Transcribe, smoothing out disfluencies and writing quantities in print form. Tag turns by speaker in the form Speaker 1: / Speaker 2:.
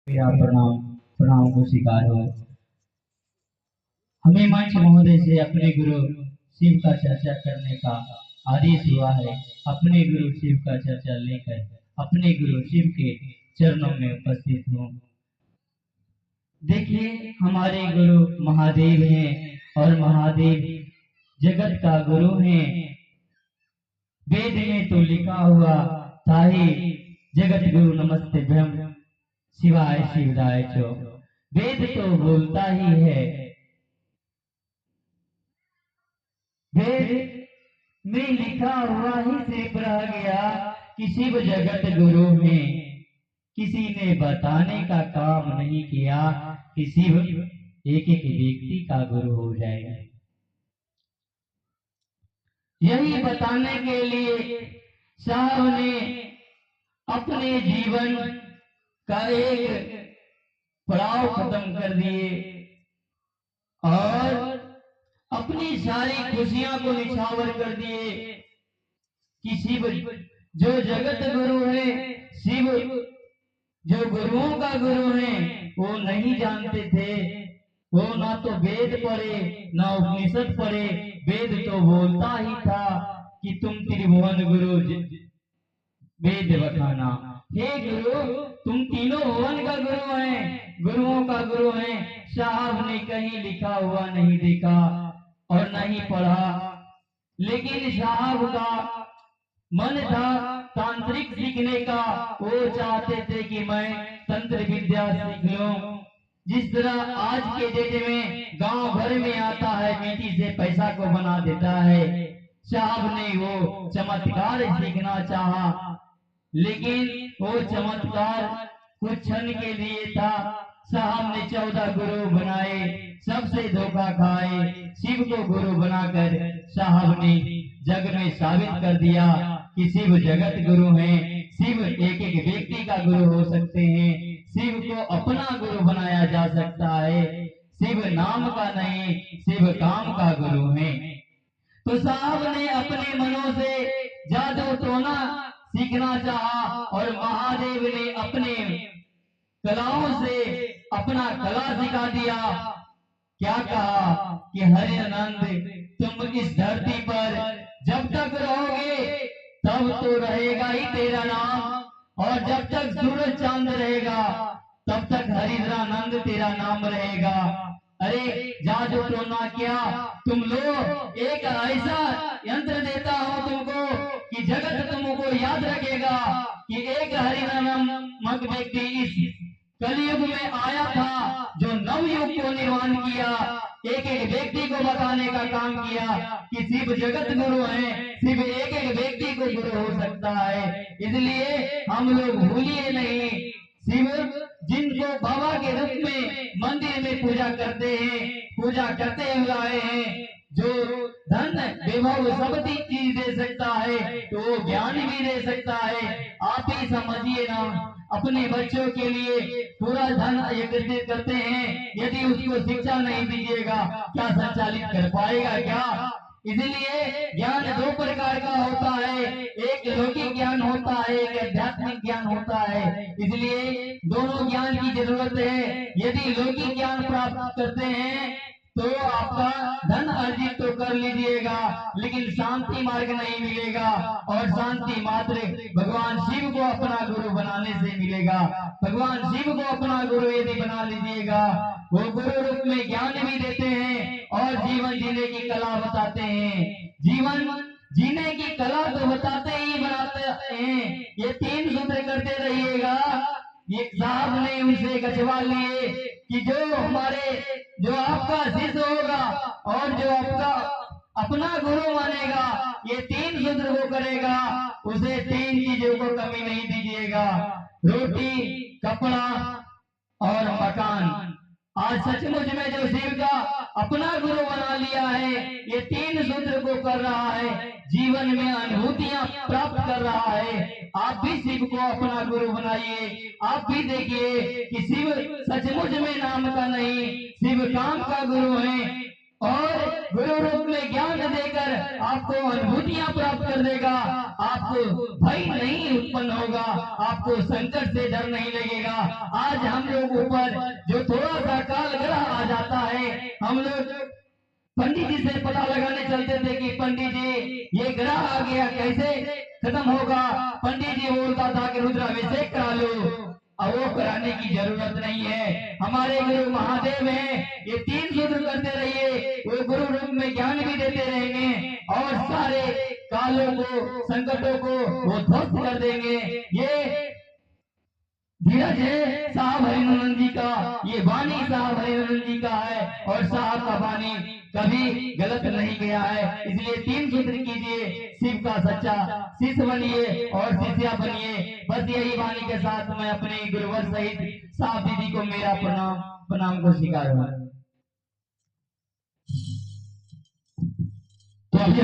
Speaker 1: मेरा प्रणाम प्रणाम को स्वीकार हो। हमें मंच महोदय से अपने गुरु शिव का चर्चा करने का आदेश हुआ है। अपने गुरु शिव का चर्चा लेकर अपने गुरु शिव के चरणों में उपस्थित हूँ। देखिए, हमारे गुरु महादेव हैं और महादेव जगत का गुरु हैं। वेद में तो लिखा हुआ था ही, जगत गुरु नमस्ते ब्रह्म शिवाय शिवदाय चो। वेद तो बोलता ही है। वेद में लिखा हुआ ही सिर्फ रह गया कि शिव जगत गुरु हैं। किसी ने बताने का काम नहीं किया कि शिव एक एक व्यक्ति का गुरु हो जाएगा। यही बताने के लिए साहब ने अपने जीवन का एक पड़ाव खत्म कर दिए और अपनी सारी खुशियां को निछावर कर दिए कि शिव जो जगत गुरु है, शिव जो गुरुओं का गुरु है, वो नहीं जानते थे। वो ना तो वेद पढ़े ना उपनिषद पढ़े। वेद तो बोलता ही था कि तुम त्रिभुवन गुरु वेद बखाना। हे गुरु, तुम तीनों भुवन का गुरु हैं, गुरुओं का गुरु हैं। साहब ने कहीं लिखा हुआ नहीं देखा और नहीं पढ़ा, लेकिन साहब का मन था तांत्रिक सीखने का। वो चाहते थे कि मैं तंत्र विद्या सीख लूं। जिस तरह आज के डेट में गांव भर में आता है, मिट्टी से पैसा को बना देता है। साहब ने वो चमत्कार सीखना चाहा, लेकिन वो चमत्कार कुछ क्षण के लिए था। साहब ने 14 गुरु बनाए, सबसे धोखा खाए। शिव को गुरु बनाकर साहब ने जग में साबित कर दिया कि शिव जगत गुरु हैं। शिव एक एक व्यक्ति का गुरु हो सकते हैं। शिव को अपना गुरु बनाया जा सकता है। शिव नाम का नहीं, शिव काम का गुरु है। तो साहब ने अपने मनों से जादू टोना सीखना चाहा और महादेव ने अपने कलाओं से अपना कला सिखा दिया। क्या कहा कि हरिनंद, तुम इस धरती पर जब तक रहोगे तब तो रहेगा ही तेरा नाम, और जब तक सूरज चांद रहेगा तब तक हरिद्रानंद तेरा नाम रहेगा। अरे जादू टोना क्या, तुम लो, एक ऐसा यंत्र देता हूं तुमको कि जगत तुमको याद रखेगा कि एक हरिनामक व्यक्ति इस कलयुग में आया था जो नवयुग को निर्माण किया। एक एक व्यक्ति को बताने का काम किया कि शिव जगत गुरु है। शिव एक एक व्यक्ति को गुरु हो सकता है। इसलिए हम लोग भूलिए नहीं, शिव जिनको बाबा के रूप में मंदिर में पूजा करते हैं, पूजा करते हुए आए हैं। जो धन विभव सब चीज दे सकता है तो वो ज्ञान भी दे सकता है। आप ही समझिए ना, अपने बच्चों के लिए पूरा धन एकत्रित करते हैं, यदि उसको शिक्षा नहीं दीजिएगा क्या संचालित कर पाएगा क्या? इसलिए ज्ञान 2 प्रकार का होता है, एक लौकिक ज्ञान होता है, एक आध्यात्मिक ज्ञान होता है। इसलिए दोनों ज्ञान की जरूरत है। यदि लौकिक ज्ञान प्राप्त करते हैं तो आपका धन अर्जित तो कर लीजिएगा, लेकिन शांति मार्ग नहीं मिलेगा। और शांति मात्र भगवान शिव को अपना गुरु बनाने से मिलेगा। भगवान शिव को अपना गुरु यदि बना लीजिएगा, वो गुरु रूप में ज्ञान भी देते हैं और जीवन जीने की कला बताते हैं। जीवन जीने की कला तो बताते ही बनाते हैं। ये 3 सूत्र करते रहिएगा। ये साहब ने उनसे गजवा लिए कि जो आपका शिष्य होगा और जो आपका अपना गुरु मानेगा, ये 3 सूत्र को करेगा, उसे 3 चीजों को कमी नहीं दीजिएगा, रोटी, कपड़ा और मकान। आज सचमुच में जो शिव का अपना गुरु बना लिया है, ये 3 सूत्र को कर रहा है, जीवन में अनुभूतियां प्राप्त कर रहा है। आप भी शिव को अपना गुरु बनाइए। आप भी देखिए कि शिव सचमुच में नाम का नहीं, शिव काम का गुरु है। और गुरु रूप में ज्ञान देकर आपको अनुभूतियां प्राप्त कर देगा। आपको भय नहीं उत्पन्न होगा, आपको संकट से डर नहीं लगेगा। आज हम लोग ऊपर जो थोड़ा सा काल ग्रह आ जाता है, हम लोग पंडित जी से पता लगाने चलते थे कि पंडित जी ये ग्रह आ गया कैसे खत्म होगा। पंडित जी बोलता था कि रुद्राभिषेक करा लो, अब वो कराने की जरूरत नहीं है। हमारे गुरु महादेव हैं, ये 3 सूत्र करते रहिए, वो गुरु रूप में ज्ञान भी देते रहेंगे और सारे कालों को संकटों को वो ध्वस्त कर देंगे। ये धीरज है साहब हरिनंदन जी का, ये वाणी साहब हरिनंदन जी का है और साहब का वाणी कभी गलत नहीं गया है। इसलिए 3 सूत्र कीजिए, शिव का सच्चा शिष्य बनिए और शिष्या बनिए। बस यही वाणी के साथ मैं अपने गुरुवर सहित साहब दीदी को मेरा प्रणाम को स्वीकार हूँ। तो अभी